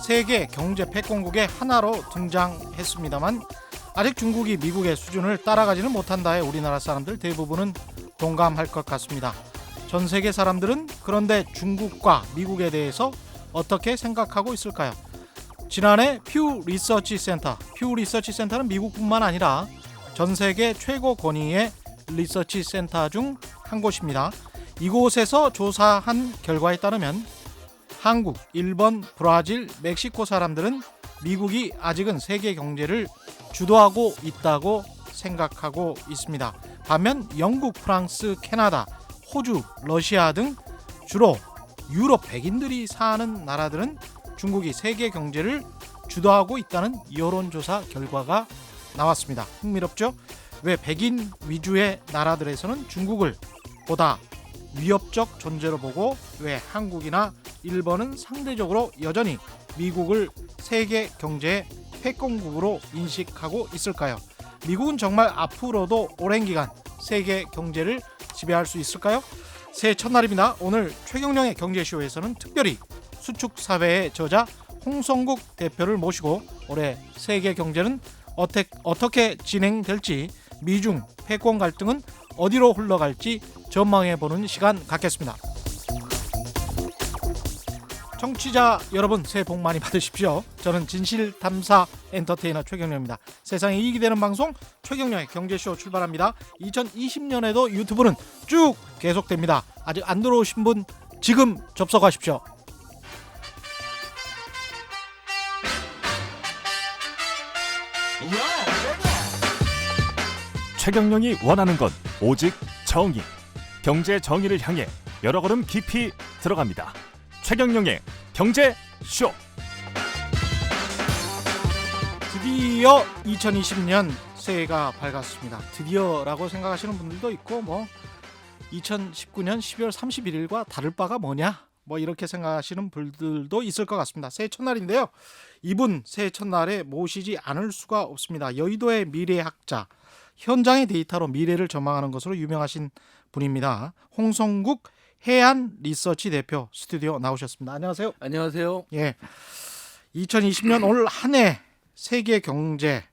세계 경제 패권국의 하나로 등장했습니다만 아직 중국이 미국의 수준을 따라가지는 못한다에 우리나라 사람들 대부분은 동감할 것 같습니다. 전 세계 사람들은 그런데 중국과 미국에 대해서 어떻게 생각하고 있을까요? 지난해 퓨 리서치 센터는 미국뿐만 아니라 전 세계 최고 권위의 리서치 센터 중 한 곳입니다. 이곳에서 조사한 결과에 따르면 한국, 일본, 브라질, 멕시코 사람들은 미국이 아직은 세계 경제를 주도하고 있다고 생각하고 있습니다. 반면 영국, 프랑스, 캐나다, 호주, 러시아 등 주로 유럽 백인들이 사는 나라들은 중국이 세계 경제를 주도하고 있다는 여론조사 결과가 나왔습니다. 흥미롭죠? 왜 백인 위주의 나라들에서는 중국을 보다 위협적 존재로 보고 왜 한국이나 일본은 상대적으로 여전히 미국을 세계 경제의 패권국으로 인식하고 있을까요? 미국은 정말 앞으로도 오랜 기간 세계 경제를 지배할 수 있을까요? 새해 첫날입니다. 오늘 최경영의 경제쇼에서는 특별히 수축사회의 저자 홍성국 대표를 모시고 올해 세계 경제는 어떻게 진행될지, 미중 패권 갈등은 어디로 흘러갈지 전망해보는 시간 갖겠습니다. 청취자 여러분, 새해 복 많이 받으십시오. 저는 진실탐사 엔터테이너 최경영입니다. 세상에 이익이 되는 방송 최경영의 경제쇼 출발합니다. 2020년에도 유튜브는 쭉 계속됩니다. 아직 안 들어오신 분 지금 접속하십시오. 최경영이 원하는 건 오직 정의. 경제 정의를 향해 여러 걸음 깊이 들어갑니다. 최경영의 경제쇼. 드디어 2020년 새해가 밝았습니다. 드디어라고 생각하시는 분들도 있고 2019년 12월 31일과 다를 바가 뭐냐? 이렇게 생각하시는 분들도 있을 것 같습니다. 새해 첫날인데요. 이분 새해 첫날에 모시지 않을 수가 없습니다. 여의도의 미래학자, 현장의 데이터로 미래를 전망하는 것으로 유명하신 분입니다. 홍성국 해안 리서치 대표 스튜디오 나오셨습니다. 안녕하세요. 안녕하세요. 예. 2020년 올 한 해 세계 경제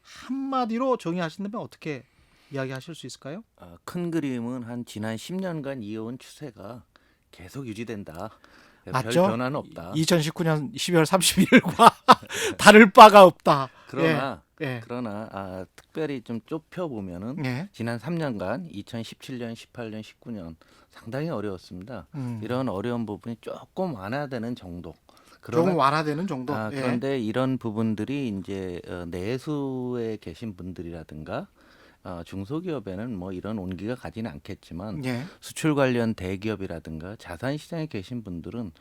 한마디로 정의하신다면 어떻게 이야기하실 수 있을까요? 큰 그림은 지난 10년간 이어온 추세가 계속 유지된다. 맞죠? 별 변화는 없다. 2019년 12월 31일과 다를 바가 없다. 그러나 특별히 좀 좁혀 보면은 지난 3년간 2017년, 18년, 19년 상당히 어려웠습니다. 이런 어려운 부분이 조금 완화되는 정도. 조금 완화되는 정도. 그런데 이런 부분들이 이제 내수에 계신 분들이라든가 중소기업에는 이런 온기가 가지는 않겠지만 수출 관련 대기업이라든가 자산 시장에 계신 분들은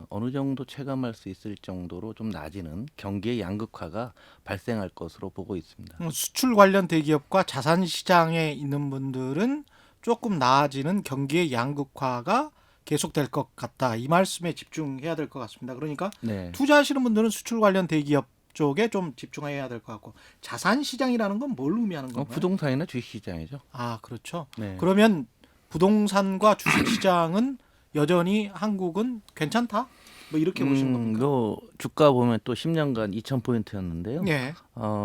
어느 정도 체감할 수 있을 정도로 좀 나아지는 경기의 양극화가 발생할 것으로 보고 있습니다. 수출 관련 대기업과 자산 시장에 있는 분들은 조금 나아지는 경기의 양극화가 계속될 것 같다. 이 말씀에 집중해야 될 것 같습니다. 그러니까 투자하시는 분들은 수출 관련 대기업 쪽에 좀 집중해야 될 것 같고, 자산 시장이라는 건 뭘 의미하는 건가요? 부동산이나 주식 시장이죠. 그렇죠. 네. 그러면 부동산과 주식 시장은 여전히 한국은 괜찮다? 이렇게 보시는 겁니까? 주가 보면 또 10년간 2,000포인트였는데요. 예.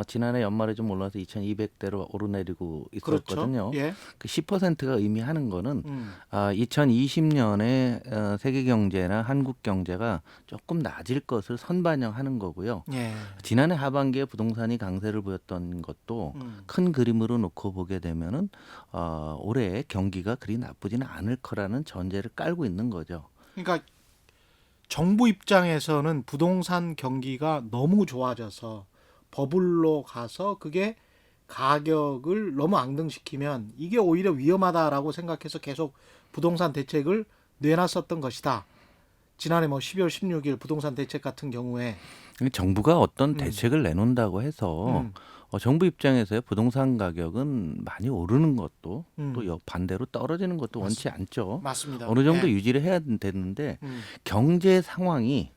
지난해 연말에 좀 올라서 2,200대로 오르내리고 있었거든요. 그렇죠. 그 10%가 의미하는 거는 2020년에 세계 경제나 한국 경제가 조금 낮을 것을 선반영하는 거고요. 지난해 하반기에 부동산이 강세를 보였던 것도 큰 그림으로 놓고 보게 되면은 올해 경기가 그리 나쁘지는 않을 거라는 전제를 깔고 있는 거죠. 그러니까 정부 입장에서는 부동산 경기가 너무 좋아져서 버블로 가서 그게 가격을 너무 앙등시키면 이게 오히려 위험하다라고 생각해서 계속 부동산 대책을 내놨었던 것이다. 지난해 12월 16일 부동산 대책 같은 경우에 정부가 어떤 대책을 내놓는다고 해서 정부 입장에서의 부동산 가격은 많이 오르는 것도 또 반대로 떨어지는 것도 원치 않죠. 맞습니다. 어느 정도 유지를 해야 되는데 경제 상황이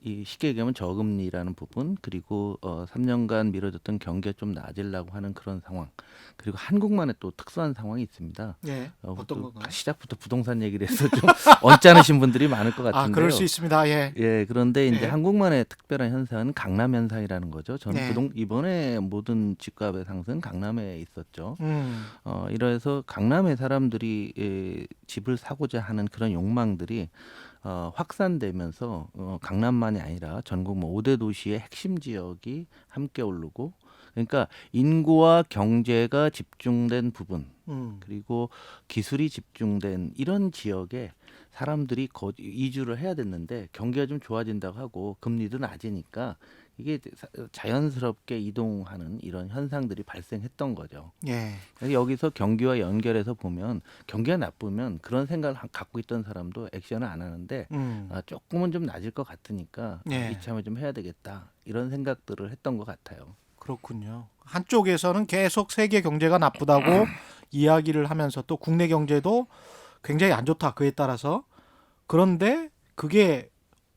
이 쉽게 얘기하면 저금리라는 부분 그리고 3년간 미뤄졌던 경기가 좀 나아지려고 하는 그런 상황 그리고 한국만의 또 특수한 상황이 있습니다. 예. 어떤 또 건가요? 시작부터 부동산 얘기를 해서 좀 언짢으신 분들이 많을 것 같은데요. 그럴 수 있습니다. 예. 예, 그런데 이제 예. 한국만의 특별한 현상은 강남 현상이라는 거죠. 저는 네. 이번에 모든 집값의 상승 강남에 있었죠. 음. 이래서 강남의 사람들이 집을 사고자 하는 그런 욕망들이 확산되면서 강남만이 아니라 전국 뭐 5대 도시의 핵심 지역이 함께 오르고 그러니까 인구와 경제가 집중된 부분 그리고 기술이 집중된 이런 지역에 사람들이 이주를 해야 됐는데 경기가 좀 좋아진다고 하고 금리도 낮으니까 이게 자연스럽게 이동하는 이런 현상들이 발생했던 거죠. 예. 여기서 경기와 연결해서 보면 경기가 나쁘면 그런 생각을 갖고 있던 사람도 액션을 안 하는데 조금은 좀 낮을 것 같으니까 예. 이참에 좀 해야 되겠다 이런 생각들을 했던 것 같아요. 그렇군요. 한쪽에서는 계속 세계 경제가 나쁘다고 이야기를 하면서 또 국내 경제도 굉장히 안 좋다. 그에 따라서 그런데 그게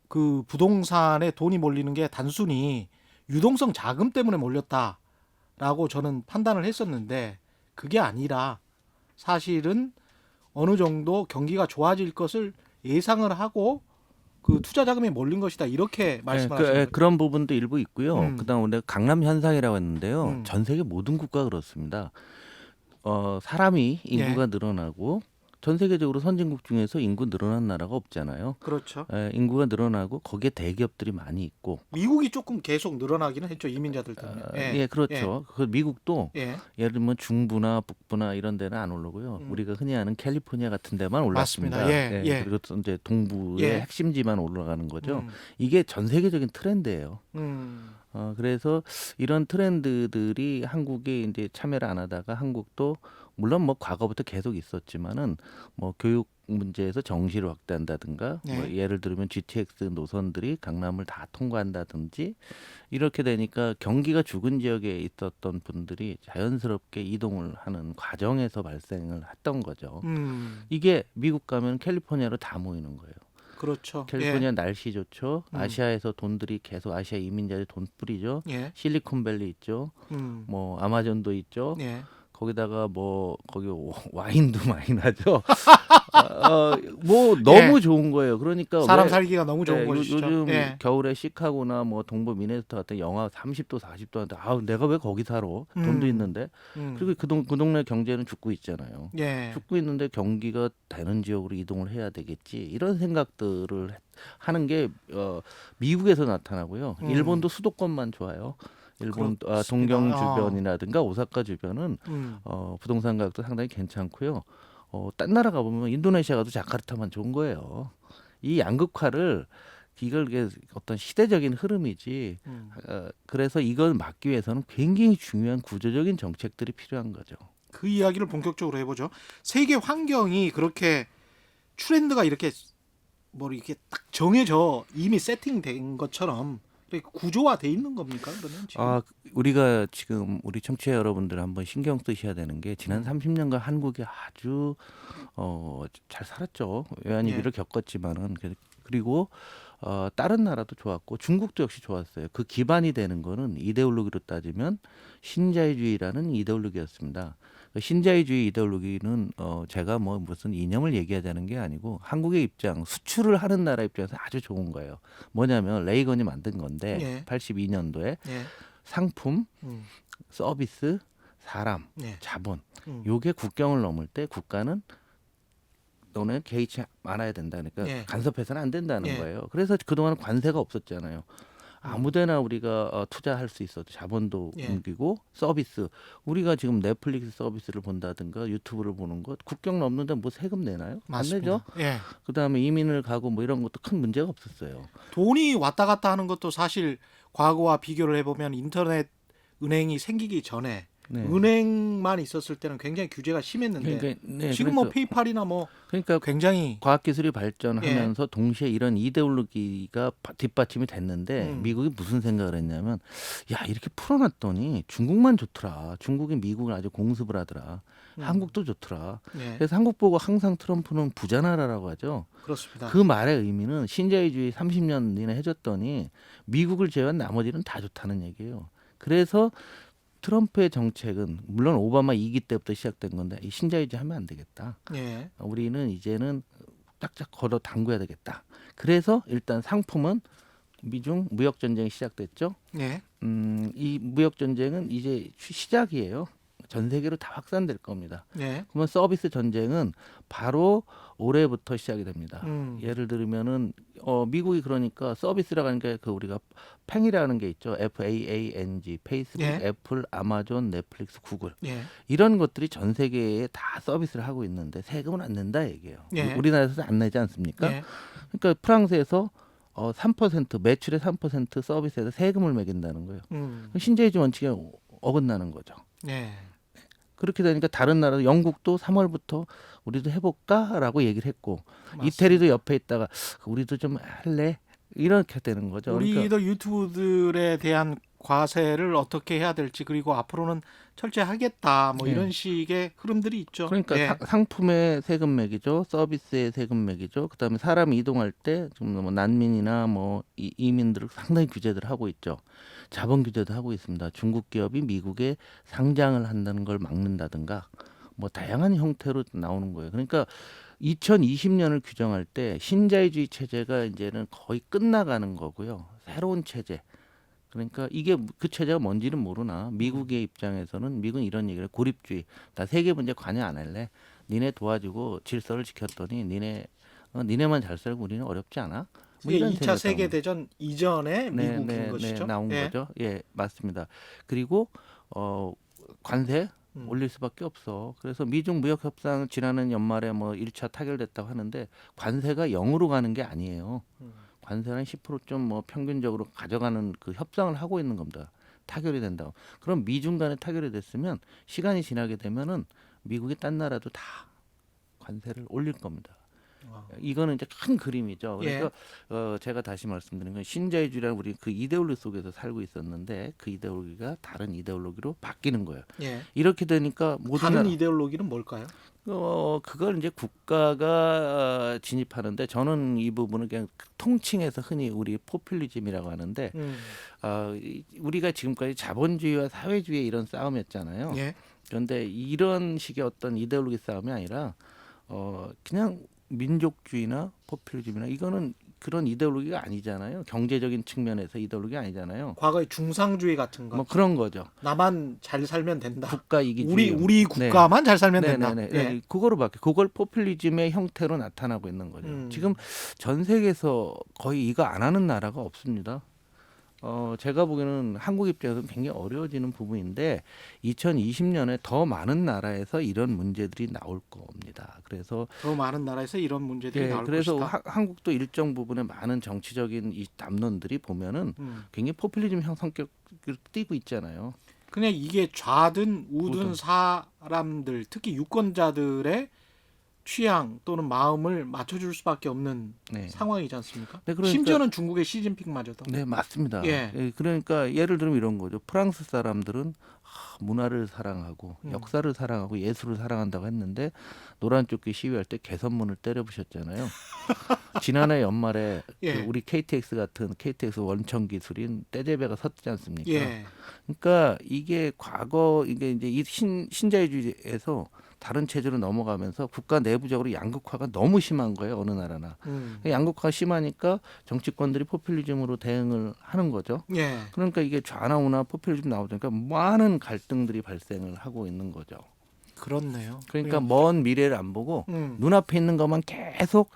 그 부동산에 돈이 몰리는 게 단순히 유동성 자금 때문에 몰렸다라고 저는 판단을 했었는데 그게 아니라 사실은 어느 정도 경기가 좋아질 것을 예상을 하고 그 투자 자금이 몰린 것이다 이렇게 말씀을 하시는 거죠. 그런 부분도 일부 있고요. 그다음 우리가 강남 현상이라고 했는데요. 음. 전 세계 모든 국가가 그렇습니다. 사람이 인구가 예. 늘어나고 전 세계적으로 선진국 중에서 인구 늘어난 나라가 없잖아요. 그렇죠. 인구가 늘어나고 거기에 대기업들이 많이 있고. 미국이 조금 계속 늘어나기는 했죠. 이민자들 때문에. 예, 그렇죠. 그 미국도 예. 예를 들면 중부나 북부나 이런 데는 안 오르고요. 우리가 흔히 아는 캘리포니아 같은 데만 올랐습니다. 맞습니다. 예, 예. 그리고 또 이제 동부의 예. 핵심지만 올라가는 거죠. 음. 이게 전 세계적인 트렌드예요. 음. 그래서 이런 트렌드들이 한국에 이제 참여를 안 하다가 한국도 물론 뭐 과거부터 계속 있었지만은 뭐 교육 문제에서 정시를 확대한다든가 네. 뭐 예를 들면 GTX 노선들이 강남을 다 통과한다든지 이렇게 되니까 경기가 죽은 지역에 있었던 분들이 자연스럽게 이동을 하는 과정에서 발생을 했던 거죠. 이게 미국 가면 캘리포니아로 다 모이는 거예요. 그렇죠. 캘리포니아 날씨 좋죠. 아시아에서 돈들이 계속 아시아 이민자들 돈 뿌리죠. 예. 실리콘밸리 있죠. 뭐 아마존도 있죠. 예. 거기다가 뭐 거기 와인도 많이 나죠. 뭐 너무 예. 좋은 거예요. 그러니까 사람 살기가 너무 좋은 네, 곳이죠. 요즘 예. 겨울에 시카고나 뭐 동부 미네소타 같은 영하 30도 40도 하는데 내가 왜 거기 살아? 돈도 있는데. 그리고 그 동네 경제는 죽고 있잖아요. 예. 죽고 있는데 경기가 되는 지역으로 이동을 해야 되겠지. 이런 생각들을 하는 게 미국에서 나타나고요. 일본도 수도권만 좋아요. 일본 동경 주변이라든가 오사카 주변은 부동산 가격도 상당히 괜찮고요. 딴 나라 가보면 인도네시아 가도 자카르타만 좋은 거예요. 이 양극화를 이게 어떤 시대적인 흐름이지. 그래서 이걸 막기 위해서는 굉장히 중요한 구조적인 정책들이 필요한 거죠. 그 이야기를 본격적으로 해보죠. 세계 환경이 그렇게 트렌드가 이렇게 뭐 이렇게 딱 정해져 이미 세팅된 것처럼 구조화돼 있는 겁니까? 그러면 지금? 우리가 지금 우리 청취자 여러분들 한번 신경 쓰셔야 되는 게 지난 30년간 한국이 아주 잘 살았죠. 외환위기를 겪었지만은 그리고 다른 나라도 좋았고 중국도 역시 좋았어요. 그 기반이 되는 거는 이데올로기로 따지면 신자유주의라는 이데올로기였습니다. 신자유주의 이데올로기는 제가 뭐 무슨 이념을 얘기하자는 게 아니고 한국의 입장, 수출을 하는 나라 입장에서 아주 좋은 거예요. 뭐냐면 레이건이 만든 건데 82년도에 상품, 서비스, 사람, 자본 요게 국경을 넘을 때 국가는 너네 개의치 말아야 된다. 그러니까 간섭해서는 안 된다는 거예요. 그래서 그동안 관세가 없었잖아요. 아무데나 우리가 투자할 수 있어도 자본도 옮기고 서비스 우리가 지금 넷플릭스 서비스를 본다든가 유튜브를 보는 것 국경 넘는데 뭐 세금 내나요? 맞습니다. 안 내죠. 그다음에 이민을 가고 뭐 이런 것도 큰 문제가 없었어요. 돈이 왔다 갔다 하는 것도 사실 과거와 비교를 해보면 인터넷 은행이 생기기 전에 은행만 있었을 때는 굉장히 규제가 심했는데 지금 뭐 페이팔이나 뭐 그러니까 굉장히 과학기술이 발전하면서 동시에 이런 이데올로기가 뒷받침이 됐는데 미국이 무슨 생각을 했냐면 야 이렇게 풀어놨더니 중국만 좋더라. 중국이 미국을 아주 공습을 하더라. 한국도 좋더라. 예. 그래서 한국 보고 항상 트럼프는 부자 나라라고 하죠. 그렇습니다. 그 말의 의미는 신자유주의 30년이나 해줬더니 미국을 제외한 나머지는 다 좋다는 얘기예요. 그래서 트럼프의 정책은 물론 오바마 2기 때부터 시작된 건데 이 신자유주의 하면 안 되겠다. 예. 우리는 이제는 짝짝 걸어 당겨야 되겠다. 그래서 일단 상품은 미중 무역 전쟁이 시작됐죠. 예. 이 무역 전쟁은 이제 시작이에요. 전 세계로 다 확산될 겁니다. 예. 그러면 서비스 전쟁은 바로 올해부터 시작이 됩니다. 예를 들면은 미국이 그러니까 서비스라고 하는 게 그 우리가 팽이라는 게 있죠. FAANG, 페이스북, 예. 애플, 아마존, 넷플릭스, 구글 예. 이런 것들이 전 세계에 다 서비스를 하고 있는데 세금은 안 낸다 얘기예요. 예. 우리나라에서 안 내지 않습니까? 예. 그러니까 프랑스에서 3% 매출의 3% 서비스에서 세금을 매긴다는 거예요. 신자유주의 원칙에 어긋나는 거죠. 예. 그렇게 되니까 다른 나라 영국도 3월부터 우리도 해볼까라고 얘기를 했고 맞습니다. 이태리도 옆에 있다가 우리도 좀 할래 이렇게 되는 거죠. 우리도 그러니까 유튜브들에 대한 과세를 어떻게 해야 될지 그리고 앞으로는 철저히 하겠다 뭐 예. 이런 식의 흐름들이 있죠. 그러니까 예. 상품에 세금 매기죠, 서비스에 세금 매기죠. 그다음에 사람이 이동할 때 좀 뭐 난민이나 뭐 이민들을 상당히 규제들 하고 있죠. 자본 규제도 하고 있습니다. 중국 기업이 미국에 상장을 한다는 걸 막는다든가 뭐 다양한 형태로 나오는 거예요. 그러니까 2020년을 규정할 때 신자유주의 체제가 이제는 거의 끝나가는 거고요. 새로운 체제. 그러니까 이게 그 체제가 뭔지는 모르나 미국의 입장에서는 미국은 이런 얘기를 해요. 고립주의. 나 세계 문제 관여 안 할래. 니네 도와주고 질서를 지켰더니 니네만 잘 살고 우리는 어렵지 않아? 뭐 이게 이런 2차 생각을 세계대전 이전에 미국인 것이죠. 나온 예. 거죠. 예, 맞습니다. 그리고 관세 음. 올릴 수밖에 없어. 그래서 미중 무역 협상 지난해 연말에 뭐 1차 타결됐다고 하는데 관세가 0으로 가는 게 아니에요. 관세는 10%좀 뭐 평균적으로 가져가는 그 협상을 하고 있는 겁니다. 타결이 된다고. 그럼 미중 간에 타결이 됐으면 시간이 지나게 되면은 미국이 딴 나라도 다 관세를 올릴 겁니다. 이거는 이제 큰 그림이죠. 그러니까 제가 다시 말씀드린 건 신자유주의라는 우리 그 이데올로기 속에서 살고 있었는데 그 이데올로기가 다른 이데올로기로 바뀌는 거예요. 예. 이렇게 되니까 모든 다른 나라, 이데올로기는 뭘까요? 그걸 이제 국가가 진입하는데 저는 이 부분을 그냥 통칭해서 흔히 우리 포퓰리즘이라고 하는데 우리가 지금까지 자본주의와 사회주의의 이런 싸움이었잖아요. 예. 그런데 이런 식의 어떤 이데올로기 싸움이 아니라 그냥 민족주의나 포퓰리즘이나 이거는 그런 이데올로기가 아니잖아요. 경제적인 측면에서 이데올로기가 아니잖아요. 과거의 중상주의 같은 거. 뭐 그런 거죠. 나만 잘 살면 된다. 국가 이기주의. 우리 국가만 잘 살면 된다. 네. 그거로 바뀌어. 그걸 포퓰리즘의 형태로 나타나고 있는 거죠. 지금 전 세계에서 거의 이거 안 하는 나라가 없습니다. 제가 보기에는 한국 입장에서는 굉장히 어려워지는 부분인데 2020년에 더 많은 나라에서 이런 문제들이 나올 겁니다. 그래서 더 많은 나라에서 이런 문제들이 나올 그래서 것이다. 한국도 일정 부분에 많은 정치적인 이 담론들이 보면은 굉장히 포퓰리즘 형 성격을 띠고 있잖아요. 그냥 이게 좌든 우든 사람들 특히 유권자들의 취향 또는 마음을 맞춰줄 수밖에 없는 상황이지 않습니까? 네, 그러니까, 심지어는 중국의 시진핑마저도. 네, 맞습니다. 예. 그러니까 예를 들면 이런 거죠. 프랑스 사람들은 문화를 사랑하고 역사를 사랑하고 예술을 사랑한다고 했는데 노란 조끼 시위할 때 개선문을 때려부셨잖아요. 지난해 연말에 그 우리 KTX 같은 KTX 원천 기술인 떼제베가 섰지 않습니까? 예. 그러니까 이게 과거 이게 이제 이 신자유주의에서 다른 체제로 넘어가면서 국가 내부적으로 양극화가 너무 심한 거예요. 어느 나라나. 양극화가 심하니까 정치권들이 포퓰리즘으로 대응을 하는 거죠. 예. 그러니까 이게 좌나 우나 포퓰리즘 나오니까 많은 갈등들이 발생을 하고 있는 거죠. 그렇네요. 그러니까 먼 미래를 안 보고 눈앞에 있는 것만 계속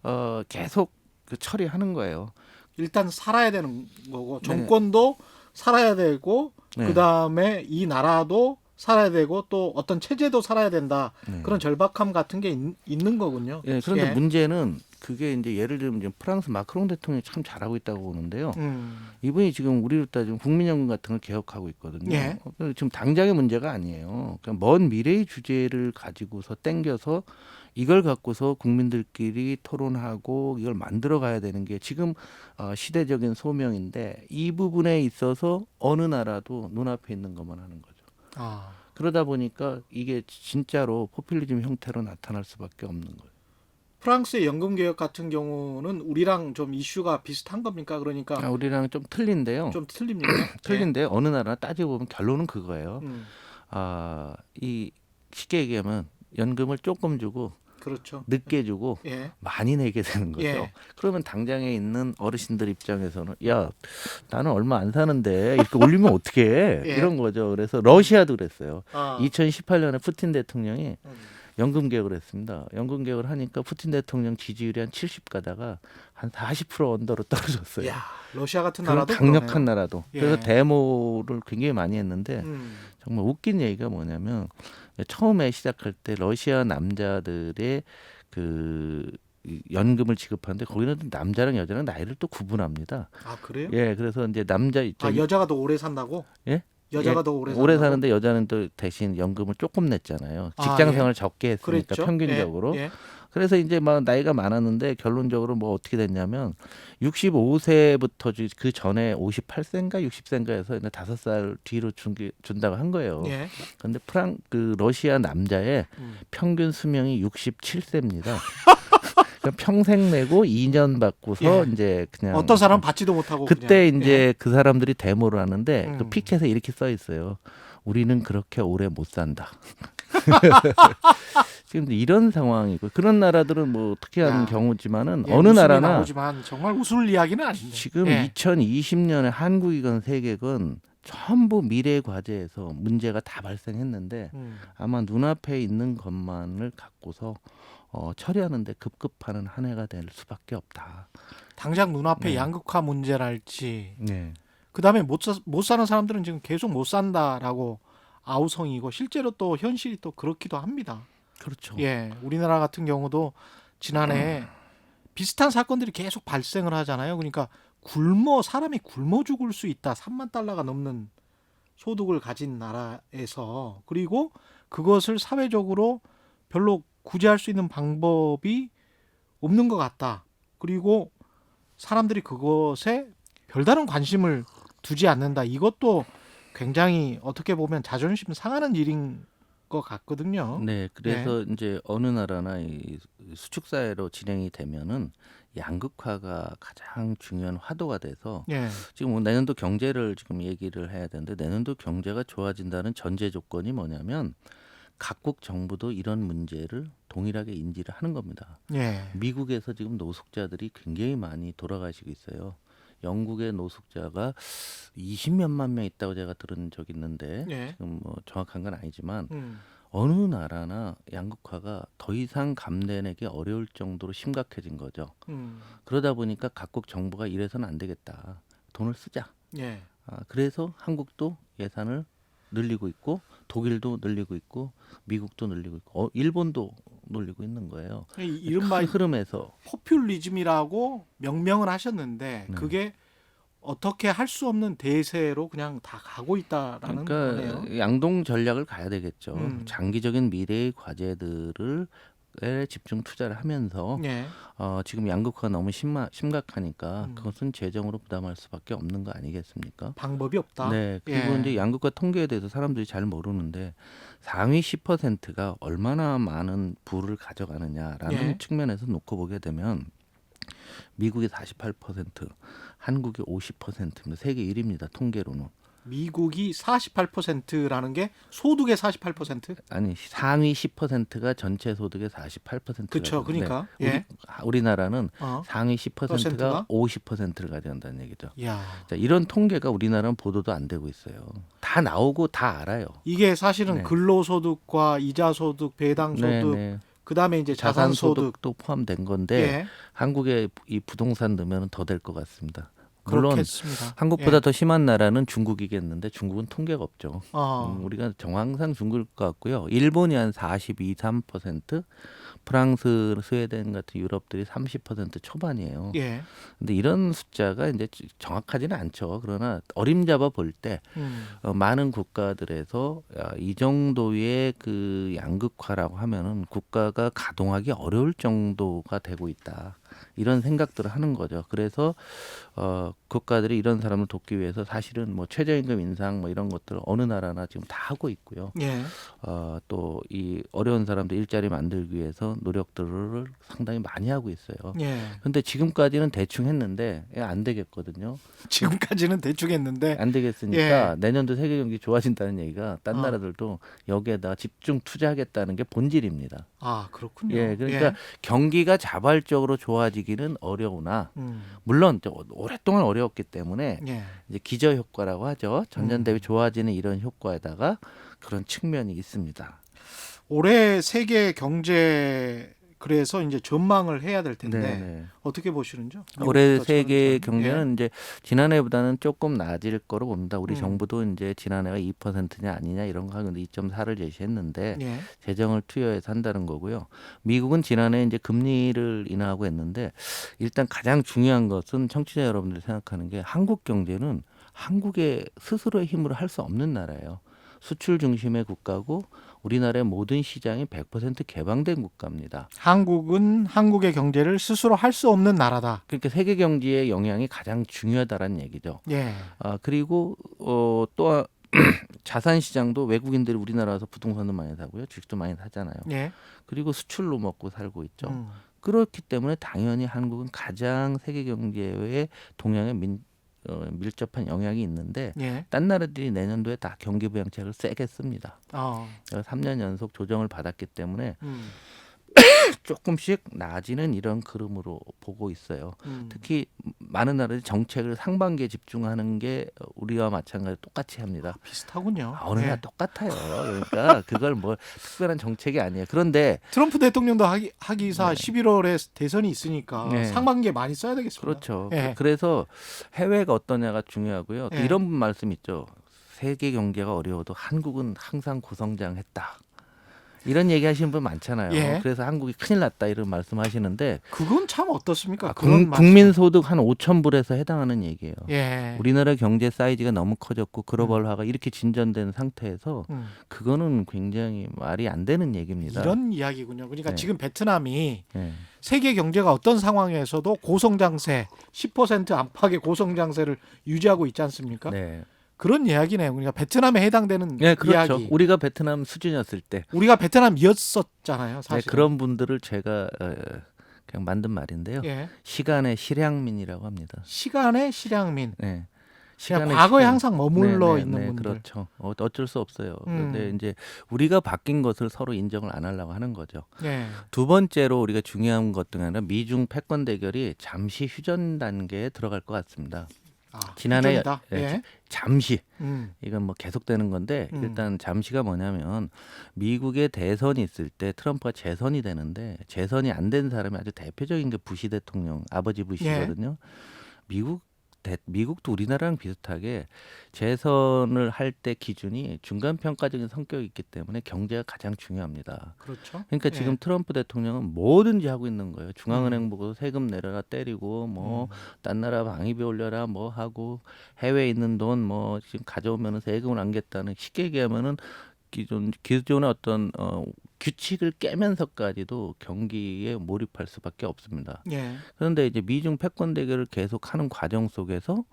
그 처리하는 거예요. 일단 살아야 되는 거고 정권도 살아야 되고 그다음에 이 나라도 살아야 되고 또 어떤 체제도 살아야 된다. 그런 절박함 같은 게 있는 거군요. 예, 그런데 문제는 그게 이제 예를 들면 지금 프랑스 마크롱 대통령이 참 잘하고 있다고 보는데요. 이분이 지금 우리로 따지면 국민연금 같은 걸 개혁하고 있거든요. 예. 지금 당장의 문제가 아니에요. 그냥 먼 미래의 주제를 가지고서 땡겨서 이걸 갖고서 국민들끼리 토론하고 이걸 만들어 가야 되는 게 지금 시대적인 소명인데 이 부분에 있어서 어느 나라도 눈앞에 있는 것만 하는 거죠. 그러다 보니까 이게 진짜로 포퓰리즘 형태로 나타날 수밖에 없는 거예요. 프랑스의 연금 개혁 같은 경우는 우리랑 좀 이슈가 비슷한 겁니까? 그러니까 우리랑 좀 틀린데요. 좀 틀립니까? 틀린데 어느 나라나 따지고 보면 결론은 그거예요. 음, 이 쉽게 얘기하면 연금을 조금 주고 그렇죠. 늦게 주고 예, 많이 내게 되는 거죠. 예. 그러면 당장에 있는 어르신들 입장에서는 야, 나는 얼마 안 사는데 이렇게 올리면 어떻게 해? 예. 이런 거죠. 그래서 러시아도 그랬어요. 아, 2018년에 푸틴 대통령이 음, 연금 개혁을 했습니다. 연금 개혁을 하니까 푸틴 대통령 지지율이 한 70 가다가 한 40% 언더로 떨어졌어요. 야, 러시아 같은 그런 나라도 강력한 그러네요. 나라도. 예. 그래서 데모를 굉장히 많이 했는데 음, 정말 웃긴 얘기가 뭐냐면 처음에 시작할 때 러시아 남자들의 이 연금을 지급하는데 거기는 남자랑 여자랑 나이를 또 구분합니다. 아 그래요? 예, 그래서 이제 아 여자가 더 오래 산다고? 예? 여자가 예, 더 오래 오래 산다고? 사는데 여자는 또 대신 연금을 조금 냈잖아요. 아, 직장 예. 생활을 적게 했으니까 그랬죠. 평균적으로. 예, 예. 그래서 이제 막 나이가 많았는데 결론적으로 뭐 어떻게 됐냐면 65세부터 그 전에 58세인가 60세인가에서 이제 5살 뒤로 준다고 한 거예요. 예. 근데 그 러시아 남자의 음. 평균 수명이 67세입니다. 평생 내고 2년 받고서 예. 이제 그냥 어떤 사람 받지도 못하고 그때 그냥. 이제 그 사람들이 데모를 하는데 그 음. 피켓에 이렇게 써 있어요. 우리는 그렇게 오래 못 산다. 지금 이런 상황이고 그런 나라들은 뭐 특이한 야. 경우지만은 예, 어느 웃음이 나라나 나오지만 정말 웃을 이야기는 아닌데. 지금 예. 2020년에 한국이건 세계건 전부 미래 과제에서 문제가 다 발생했는데 아마 눈앞에 있는 것만을 갖고서 처리하는데 급급하는 한 해가 될 수밖에 없다. 당장 눈앞에 네. 양극화 문제랄지 네. 그다음에 못 사는 사람들은 지금 계속 못 산다라고 아우성이고 실제로 또 현실이 또 그렇기도 합니다. 그렇죠. 예, 우리나라 같은 경우도 지난해 비슷한 사건들이 계속 발생을 하잖아요. 그러니까 사람이 굶어 죽을 수 있다. 3만 달러가 넘는 소득을 가진 나라에서 그리고 그것을 사회적으로 별로 구제할 수 있는 방법이 없는 것 같다. 그리고 사람들이 그것에 별다른 관심을 두지 않는다. 이것도 굉장히 어떻게 보면 자존심 상하는 일인 것 같거든요. 네, 그래서 이제 어느 나라나 이 수축 사회로 진행이 되면은 양극화가 가장 중요한 화두가 돼서 예, 지금 뭐 내년도 경제를 지금 얘기를 해야 되는데 내년도 경제가 좋아진다는 전제 조건이 뭐냐면 각국 정부도 이런 문제를 동일하게 인지를 하는 겁니다. 예, 미국에서 지금 노숙자들이 굉장히 많이 돌아가시고 있어요. 영국의 노숙자가 20몇만 명 있다고 제가 들은 적이 있는데 예. 지금 뭐 정확한 건 아니지만 음, 어느 나라나 양극화가 더 이상 감내내기 어려울 정도로 심각해진 거죠. 그러다 보니까 각국 정부가 이래서는 안 되겠다. 돈을 쓰자. 예. 그래서 한국도 예산을 늘리고 있고 독일도 늘리고 있고 미국도 늘리고 있고 일본도 늘리고 있는 거예요. 이른바 큰 흐름에서 포퓰리즘이라고 명명을 하셨는데 네. 그게 어떻게 할 수 없는 대세로 그냥 다 가고 있다라는 그러니까 거네요. 양동 전략을 가야 되겠죠. 음. 장기적인 미래의 과제들을 집중 투자를 하면서 예. 지금 양극화가 너무 심각하니까 음. 그것은 재정으로 부담할 수밖에 없는 거 아니겠습니까? 방법이 없다. 네. 그리고 예. 이제 양극화 통계에 대해서 사람들이 잘 모르는데 상위 10%가 얼마나 많은 부를 가져가느냐라는 예. 측면에서 놓고 보게 되면 미국이 48%, 한국이 50%입니다. 세계 1위입니다. 통계로는. 미국이 48%라는 게 소득의 48%? 아니 상위 10%가 전체 소득의 48%가 그렇죠. 그러니까 예. 우리나라는 어. 상위 10%가 퍼센트가? 50%를 가져간다는 얘기죠. 야. 자, 이런 통계가 우리나라는 보도도 안 되고 있어요. 다 나오고 다 알아요. 이게 사실은 네. 근로소득과 이자소득, 배당소득, 네. 그다음에 이제 자산소득. 자산소득도 포함된 건데 예. 한국에 이 부동산 넣으면 더 될 것 같습니다. 물론 그렇겠습니다. 한국보다 예. 더 심한 나라는 중국이겠는데 중국은 통계가 없죠. 어. 우리가 항상 중국일 것 같고요. 일본이 한 42, 3%, 프랑스, 스웨덴 같은 유럽들이 30% 초반이에요. 예. 근데 이런 숫자가 이제 정확하지는 않죠. 그러나 어림잡아 볼 때 많은 국가들에서 이 정도의 그 양극화라고 하면은 국가가 가동하기 어려울 정도가 되고 있다. 이런 생각들을 하는 거죠. 그래서 국가들이 이런 사람을 돕기 위해서 사실은 뭐 최저임금 인상 뭐 이런 것들을 어느 나라나 지금 다 하고 있고요. 예. 또 이 어려운 사람들 일자리 만들기 위해서 노력들을 상당히 많이 하고 있어요. 예. 근데 지금까지는 대충 했는데 안 되겠거든요. 지금까지는 대충 했는데 안 되겠으니까 예. 내년도 세계 경기 좋아진다는 얘기가 딴 나라들도 여기에다 집중 투자하겠다는 게 본질입니다. 아, 그렇군요. 예, 그러니까 경기가 자발적으로 좋아지기는 어려우나 물론 오랫동안 어려웠기 때문에 예. 이제 기저 효과라고 하죠. 전년대비 좋아지는 이런 효과에다가 그런 측면이 있습니다. 올해 세계 경제 그래서 이제 전망을 해야 될 텐데 네. 어떻게 보시는지요? 올해 세계 경제는 예. 이제 지난해보다는 조금 나아질 거로 봅니다. 우리 음. 정부도 이제 지난해가 2%냐 아니냐 이런 거 하는데 2.4를 제시했는데 예. 재정을 투여해서 한다는 거고요. 미국은 지난해 이제 금리를 인하하고 했는데 일단 가장 중요한 것은 청취자 여러분들이 생각하는 게 한국 경제는 한국의 스스로의 힘으로 할 수 없는 나라예요. 수출 중심의 국가고 우리나라의 모든 시장이 100% 개방된 국가입니다. 한국은 한국의 경제를 스스로 할 수 없는 나라다. 그러니까 세계 경제의 영향이 가장 중요하다는 얘기죠. 예. 그리고 또 자산 시장도 외국인들이 우리나라 와서 부동산도 많이 사고요. 주식도 많이 사잖아요. 예. 그리고 수출로 먹고 살고 있죠. 그렇기 때문에 당연히 한국은 가장 세계 경제의 동향에 밀접한 영향이 있는데 예. 딴 나라들이 내년도에 다 경기 부양책을 세게 씁니다. 3년 연속 조정을 받았기 때문에 조금씩 나아지는 이런 그림으로 보고 있어요. 특히 많은 나라들이 정책을 상반기에 집중하는 게 우리와 마찬가지로 똑같이 합니다. 비슷하군요. 어느 나라 똑같아요. 그러니까 그걸 뭐 특별한 정책이 아니에요. 그런데 트럼프 대통령도 하기사 11월에 대선이 있으니까 네. 상반기에 많이 써야 되겠습니다. 그렇죠. 예. 그래서 해외가 어떠냐가 중요하고요. 또 예. 이런 말씀 있죠. 세계 경제가 어려워도 한국은 항상 고성장했다. 이런 얘기 하시는 분 많잖아요. 예. 그래서 한국이 큰일 났다 이런 말씀하시는데 그건 참 어떻습니까? 그런 국민 소득 한 5천 불에서 해당하는 얘기예요. 예. 우리나라 경제 사이즈가 너무 커졌고 글로벌화가 이렇게 진전된 상태에서 그거는 굉장히 말이 안 되는 얘기입니다. 이런 이야기군요. 그러니까 네. 지금 베트남이 네. 세계 경제가 어떤 상황에서도 고성장세 10% 안팎의 고성장세를 유지하고 있지 않습니까? 네. 그런 이야기네요. 그러니까 베트남에 해당되는 네, 그렇죠. 이야기. 우리가 베트남 수준이었을 때 우리가 베트남이었었잖아요. 사실. 네, 그런 분들을 제가 그냥 만든 말인데요. 예. 시간의 실향민이라고 합니다. 시간의 실향민. 네. 그냥 과거에 항상 머물러 네, 있는 네, 분들. 그렇죠. 어쩔 수 없어요. 그런데 이제 우리가 바뀐 것을 서로 인정을 안 하려고 하는 거죠. 예. 두 번째로 우리가 중요한 것 중 하나 미중 패권 대결이 잠시 휴전 단계에 들어갈 것 같습니다. 지난해 예. 잠시 이건 뭐 계속되는 건데 일단 잠시가 뭐냐면 미국의 대선이 있을 때 트럼프가 재선이 되는데 재선이 안 된 사람이 아주 대표적인 게 부시 대통령 아버지 부시거든요. 미국도 우리나라랑 비슷하게 재선을 할 때 기준이 중간 평가적인 성격이 있기 때문에 경제가 가장 중요합니다. 그렇죠. 그러니까 지금 트럼프 대통령은 뭐든지 하고 있는 거예요. 중앙은행 보고 세금 내려라 때리고 뭐 딴 나라 방위비 올려라 뭐 하고 해외에 있는 돈 뭐 지금 가져오면은 세금을 안겠다는 쉽게 얘기하면은 기존의 어떤 규칙을 깨면서까지도 경기에 몰입할 수밖에 없습니다. 예. 그런데 이제 미중 패권 대결을 계속하는 과정 속에서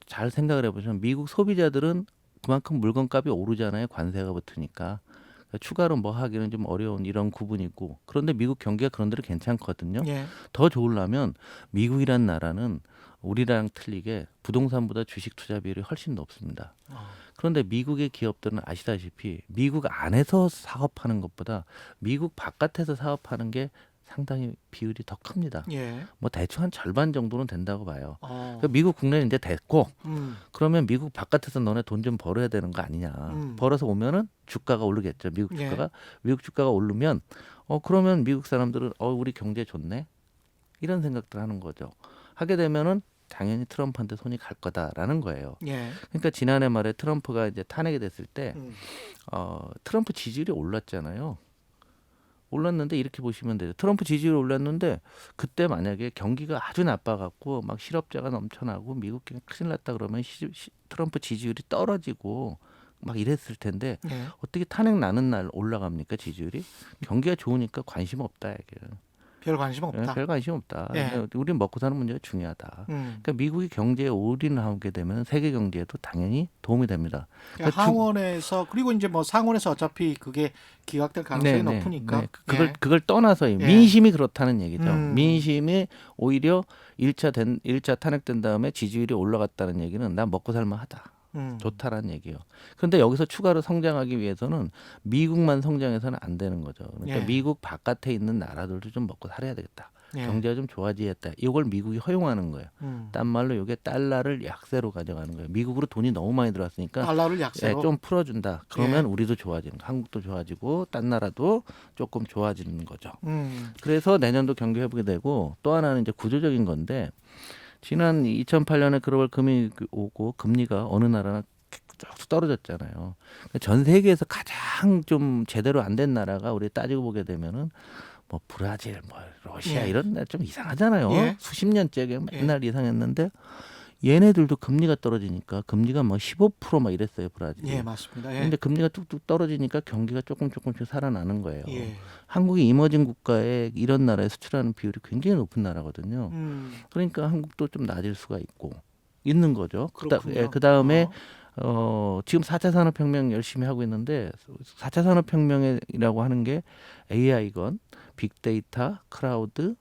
잘 생각을 해보시면 미국 소비자들은 그만큼 물건값이 오르잖아요. 관세가 붙으니까. 그러니까 추가로 뭐 하기는 좀 어려운 이런 구분이고 그런데 미국 경기가 그런 데로 괜찮거든요. 예. 더 좋으려면 미국이란 나라는 우리랑 틀리게 부동산보다 주식 투자 비율이 훨씬 높습니다. 그런데 미국의 기업들은 아시다시피 미국 안에서 사업하는 것보다 미국 바깥에서 사업하는 게 상당히 비율이 더 큽니다. 예. 뭐 대충 한 절반 정도는 된다고 봐요. 어. 그러니까 미국 국내는 이제 됐고 그러면 미국 바깥에서 너네 돈 좀 벌어야 되는 거 아니냐. 벌어서 오면은 주가가 오르겠죠. 미국 주가가. 미국 주가가 오르면 그러면 미국 사람들은 우리 경제 좋네. 이런 생각들 하는 거죠. 하게 되면은 당연히 트럼프한테 손이 갈 거다라는 거예요. 예. 그러니까 지난해 말에 트럼프가 이제 탄핵이 됐을 때 트럼프 지지율이 올랐잖아요. 올랐는데 이렇게 보시면 돼요. 트럼프 지지율이 올랐는데 그때 만약에 경기가 아주 나빠갖고 막 실업자가 넘쳐나고 미국 경기 큰일 났다 그러면 트럼프 지지율이 떨어지고 막 이랬을 텐데 어떻게 탄핵 나는 날 올라갑니까 지지율이? 경기가 좋으니까 관심 없다 이게. 별 관심 없다. 별 관심 없다. 예. 우리는 먹고 사는 문제가 중요하다. 음. 그러니까 미국이 경제에 올인하게 되면 세계 경제에도 당연히 도움이 됩니다. 그러니까 하원에서 그리고 이제 뭐 상원에서 어차피 그게 기각될 가능성이 높으니까 네. 예. 그걸 떠나서 예. 민심이 그렇다는 얘기죠. 음. 민심이 오히려 1차 탄핵된 다음에 지지율이 올라갔다는 얘기는 난 먹고 살만하다. 좋다라는 얘기예요. 그런데 여기서 추가로 성장하기 위해서는 미국만 성장해서는 안 되는 거죠. 그러니까 예. 미국 바깥에 있는 나라들도 좀 먹고 살아야 되겠다. 예. 경제가 좀 좋아지겠다. 이걸 미국이 허용하는 거예요. 딴 말로 이게 달러를 약세로 가져가는 거예요. 미국으로 돈이 너무 많이 들어왔으니까 달러를 약세로 좀 풀어준다. 그러면 예. 우리도 좋아지는 거. 한국도 좋아지고 딴 나라도 조금 좋아지는 거죠. 음. 그래서 내년도 경기 회복이 되고 또 하나는 이제 구조적인 건데 지난 2008년에 글로벌 금이 오고 금리가 어느 나라나 쭉 떨어졌잖아요. 전 세계에서 가장 좀 제대로 안 된 나라가 우리 따지고 보게 되면은 뭐 브라질, 뭐 러시아 예. 이런 데 좀 이상하잖아요. 예. 수십 년째 맨날 이상했는데 얘네들도 금리가 떨어지니까 금리가 뭐 15%막 이랬어요, 브라질. 예, 맞습니다. 예. 근데 금리가 뚝뚝 떨어지니까 경기가 조금씩 살아나는 거예요. 예. 한국이 이머징 국가에 이런 나라에 수출하는 비율이 굉장히 높은 나라거든요. 그러니까 한국도 좀 낮을 수가 있는 거죠. 그렇군요. 그다음에 지금 4차 산업혁명 열심히 하고 있는데 4차 산업혁명이라고 하는 게 AI건, 빅데이터, 클라우드,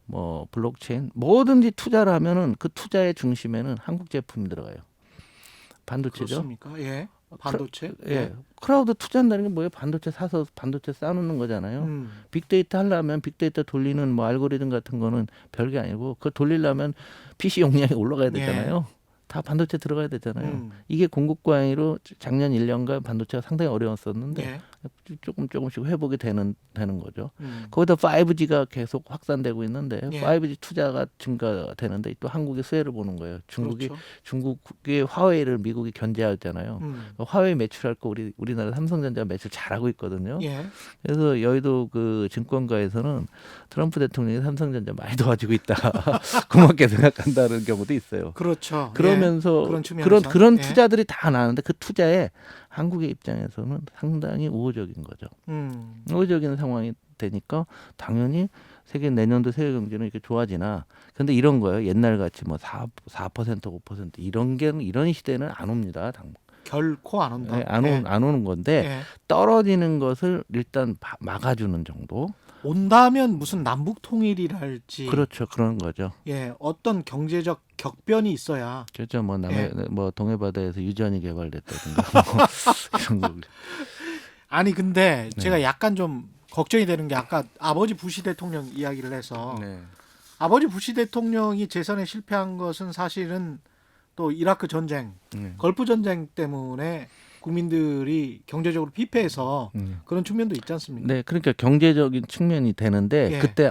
뭐 블록체인 뭐든지 투자를 하면은 그 투자의 중심에는 한국 제품이 들어가요. 반도체죠. 그렇습니까? 예. 반도체? 예. 클라우드 투자한다는 게 뭐예요? 반도체 사서 반도체 쌓아놓는 거잖아요. 빅데이터 하려면 빅데이터 돌리는 뭐 알고리즘 같은 거는 별게 아니고 그걸 돌리려면 PC 용량이 올라가야 되잖아요. 다 반도체 들어가야 되잖아요. 이게 공급 과잉으로 작년 1년간 반도체가 상당히 어려웠었는데 예. 조금씩 회복이 되는 거죠. 거기다 5G가 계속 확산되고 있는데 예. 5G 투자가 증가되는데 또 한국의 수혜를 보는 거예요. 그렇죠. 중국의 화웨이를 미국이 견제하잖아요. 화웨이 매출할 거 우리나라 삼성전자가 매출 잘하고 있거든요. 예. 그래서 여의도 그 증권가에서는 트럼프 대통령이 삼성전자 많이 도와주고 있다. 고맙게 생각한다는 경우도 있어요. 그렇죠. 그러면서 그런 측면에서. 그런 예. 투자들이 다 나는데 그 투자에 한국의 입장에서는 상당히 우호적인 거죠. 우호적인 상황이 되니까 당연히 내년도 세계 경제는 이렇게 좋아지나. 근데 이런 거예요. 옛날 같이 뭐 4%, 5% 이런 시대는 안 옵니다. 결코 안 온다. 안 오는 건데 예. 떨어지는 것을 일단 막아주는 정도. 온다면 무슨 남북 통일이랄지. 그렇죠. 그런 거죠. 예, 어떤 경제적 격변이 있어야. 그렇죠. 뭐 예. 뭐 동해바다에서 유전이 개발됐다든가 뭐 이런 거. 아니 근데 네. 제가 약간 좀 걱정이 되는 게 아까 아버지 부시 대통령 이야기를 해서 네. 아버지 부시 대통령이 재선에 실패한 것은 사실은 또 이라크 전쟁, 걸프 전쟁 때문에 국민들이 경제적으로 피폐해서 그런 측면도 있지 않습니까? 네, 그러니까 경제적인 측면이 되는데 예. 그때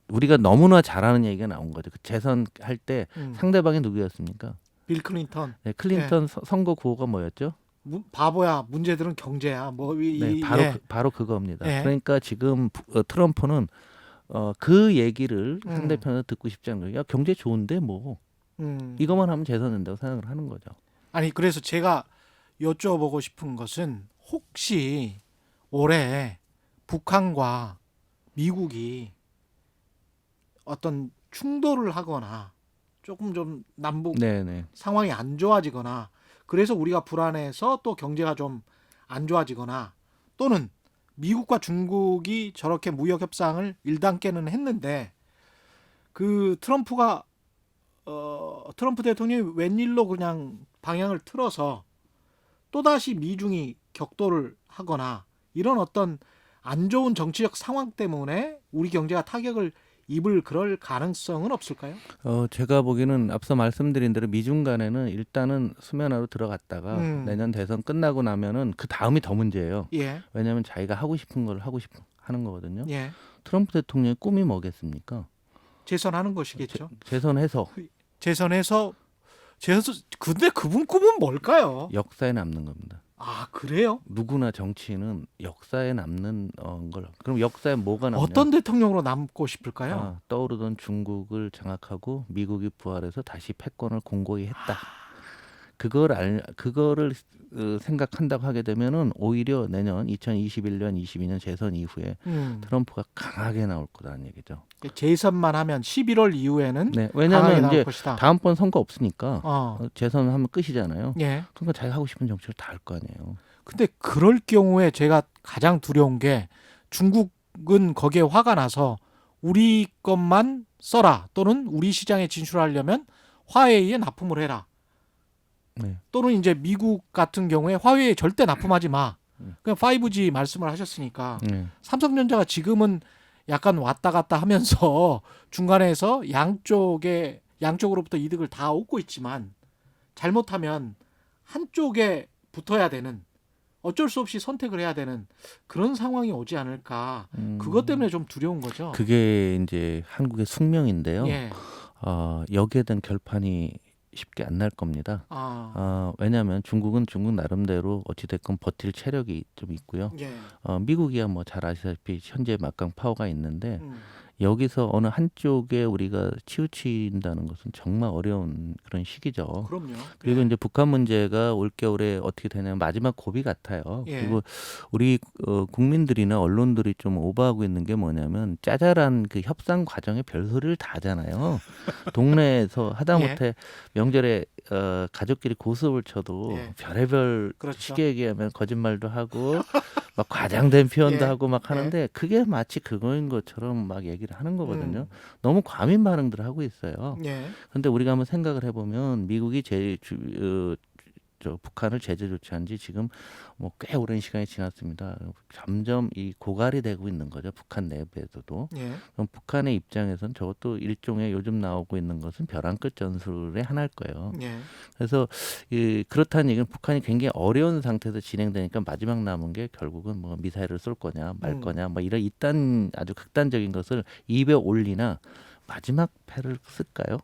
우리가 너무나 잘하는 얘기가 나온 거죠. 그 재선할 때 상대방이 누구였습니까? 빌 클린턴. 네, 클린턴 선거 구호가 뭐였죠? 바보야, 문제들은 경제야. 네, 바로 그겁니다. 예. 그러니까 지금 트럼프는 그 얘기를 상대편에서 듣고 싶지 않은 거예요. 야, 경제 좋은데 뭐 이것만 하면 재선된다고 생각을 하는 거죠. 아니 그래서 제가 여쭤보고 싶은 것은 혹시 올해 북한과 미국이 어떤 충돌을 하거나 조금 좀 남북 네네. 상황이 안 좋아지거나 그래서 우리가 불안해서 또 경제가 좀 안 좋아지거나 또는 미국과 중국이 저렇게 무역 협상을 1단계는 했는데 그 트럼프 대통령이 웬일로 그냥 방향을 틀어서 또다시 미중이 격돌을 하거나 이런 어떤 안 좋은 정치적 상황 때문에 우리 경제가 타격을 입을 그럴 가능성은 없을까요? 제가 보기에는 앞서 말씀드린 대로 미중 간에는 일단은 수면화로 들어갔다가 내년 대선 끝나고 나면은 그 다음이 더 문제예요. 예. 왜냐하면 자기가 하고 싶은 걸 하는 거거든요. 예. 트럼프 대통령의 꿈이 뭐겠습니까? 재선하는 것이겠죠. 재선해서 근데 그분 꿈은 뭘까요? 역사에 남는 겁니다. 아, 그래요? 누구나 정치인은 역사에 남는 걸. 그럼 역사에 뭐가 남냐? 어떤 대통령으로 남고 싶을까요? 떠오르던 중국을 장악하고 미국이 부활해서 다시 패권을 공고히 했다. 그거를 생각한다고 하게 되면은 오히려 내년 2021년, 22년 재선 이후에 트럼프가 강하게 나올 거라는 얘기죠. 재선만 하면 11월 이후에는 네, 강하게 왜냐하면 나올 이제 것이다. 다음번 선거 없으니까 어. 재선하면 끝이잖아요. 예. 그러니까 자기가 하고 싶은 정책을 다 할 거 아니에요. 근데 그럴 경우에 제가 가장 두려운 게 중국은 거기에 화가 나서 우리 것만 써라 또는 우리 시장에 진출하려면 화웨이에 납품을 해라. 네. 또는 이제 미국 같은 경우에 화웨이에 절대 납품하지 마. 음. 그냥 5G 말씀을 하셨으니까 네. 삼성전자가 지금은 약간 왔다 갔다 하면서 중간에서 양쪽으로부터 이득을 다 얻고 있지만 잘못하면 한쪽에 붙어야 되는 어쩔 수 없이 선택을 해야 되는 그런 상황이 오지 않을까. 그것 때문에 좀 두려운 거죠. 그게 이제 한국의 숙명인데요. 예. 여기에 대한 결판이 쉽게 안 날 겁니다. 왜냐하면 중국은 중국 나름대로 어찌됐건 버틸 체력이 좀 있고요. 예. 미국이야 뭐 잘 아시다시피 현재 막강 파워가 있는데 여기서 어느 한쪽에 우리가 치우친다는 것은 정말 어려운 그런 시기죠. 그럼요. 그리고 예. 이제 북한 문제가 올겨울에 어떻게 되냐면 마지막 고비 같아요. 예. 그리고 우리 국민들이나 언론들이 좀 오버하고 있는 게 뭐냐면 짜잘한 그 협상 과정에 별소리를 다 하잖아요. 동네에서 하다못해 명절에 가족끼리 고스톱을 쳐도 예. 별의별 그렇죠. 쉽게 얘기하면 거짓말도 하고 막 과장된 표현도 예. 하고 막 하는데 그게 마치 그거인 것처럼 막 얘기를 하는 거거든요. 음. 너무 과민 반응들을 하고 있어요. 예. 근데 우리가 한번 생각을 해보면 미국이 북한을 제재 조치한 지 지금 뭐 꽤 오랜 시간이 지났습니다. 점점 이 고갈이 되고 있는 거죠. 북한 내부에서도. 예. 그럼 북한의 입장에선 저것도 일종의 요즘 나오고 있는 것은 벼랑 끝 전술의 하나일 거예요. 예. 그래서 그렇다는 얘기는 북한이 굉장히 어려운 상태에서 진행되니까 마지막 남은 게 결국은 뭐 미사일을 쏠 거냐 말 거냐 뭐 이런 아주 극단적인 것을 입에 올리나 마지막 패를 쓸까요?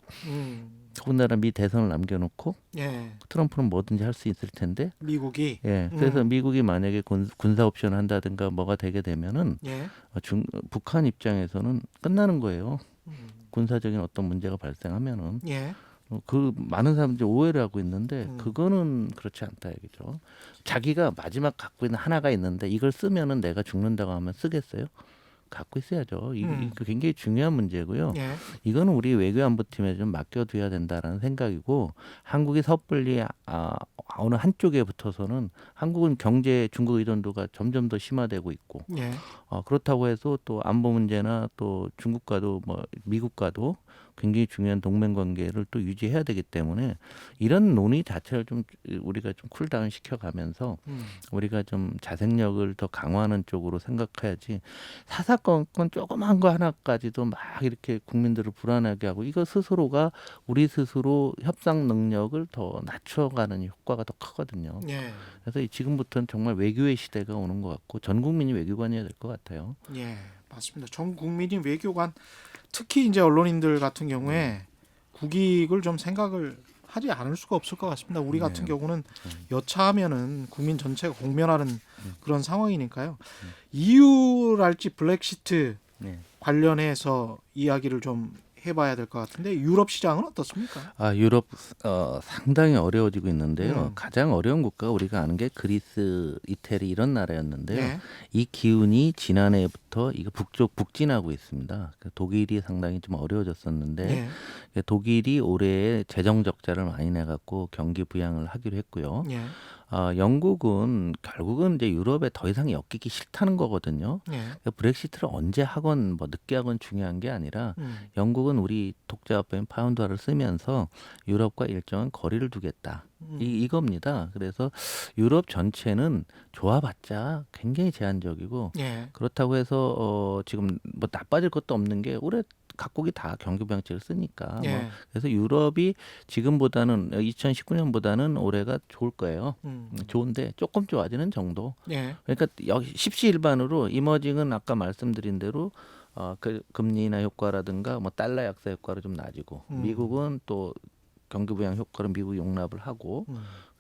더군다나 미 대선을 남겨놓고 예. 트럼프는 뭐든지 할 수 있을 텐데 미국이 그래서 미국이 만약에 군사 옵션을 한다든가 뭐가 되게 되면은 예. 북한 입장에서는 끝나는 거예요. 군사적인 어떤 문제가 발생하면은 예. 그 많은 사람들이 오해를 하고 있는데 그거는 그렇지 않다 얘기죠. 자기가 마지막 갖고 있는 하나가 있는데 이걸 쓰면은 내가 죽는다고 하면 쓰겠어요? 갖고 있어야죠. 이게 굉장히 중요한 문제고요. 예. 이거는 우리 외교안보팀에 좀 맡겨둬야 된다라는 생각이고 한국이 섣불리 어느 한쪽에 붙어서는 한국은 경제 중국 의존도가 점점 더 심화되고 있고 예. 그렇다고 해서 또 안보 문제나 또 중국과도 뭐 미국과도 굉장히 중요한 동맹 관계를 또 유지해야 되기 때문에 이런 논의 자체를 좀 우리가 좀 쿨다운 시켜가면서 우리가 좀 자생력을 더 강화하는 쪽으로 생각해야지 사사건건 조그만 거 하나까지도 막 이렇게 국민들을 불안하게 하고 이거 스스로가 우리 스스로 협상 능력을 더 낮춰가는 효과가 더 크거든요. 예. 그래서 지금부터는 정말 외교의 시대가 오는 것 같고 전 국민이 외교관이어야 될 것 같아요. 예. 맞습니다. 전 국민이 외교관 특히 이제 언론인들 같은 경우에 국익을 좀 생각을 하지 않을 수가 없을 것 같습니다. 우리 같은 경우는 여차하면은 국민 전체가 공면하는 그런 상황이니까요. EU랄지 블랙시트 관련해서 이야기를 좀 해봐야 될 것 같은데 유럽 시장은 어떻습니까? 유럽 상당히 어려워지고 있는데요. 가장 어려운 국가가 우리가 아는 게 그리스, 이태리 이런 나라였는데요. 네. 이 기운이 지난해부터 이거 북진하고 있습니다. 독일이 상당히 좀 어려워졌었는데 독일이 올해 재정 적자를 많이 내갖고 경기 부양을 하기로 했고요. 영국은 결국은 이제 유럽에 더 이상 엮이기 싫다는 거거든요. 그러니까 브렉시트를 언제 하건 뭐 늦게 하건 중요한 게 아니라 영국은 우리 독자화폐인 파운드화를 쓰면서 유럽과 일정한 거리를 두겠다. 이겁니다. 그래서 유럽 전체는 좋아봤자 굉장히 제한적이고 그렇다고 해서 지금 뭐 나빠질 것도 없는 게 올해 각국이 다 경기 부양책을 쓰니까 그래서 유럽이 지금보다는 2019년보다는 올해가 좋을 거예요. 좋은데 조금 좋아지는 정도. 그러니까 십시일반으로 이머징은 아까 말씀드린 대로 그 금리나 효과라든가 뭐 달러 약세 효과로 좀 낮이고 미국은 또 경기 부양 효과로 미국 용납을 하고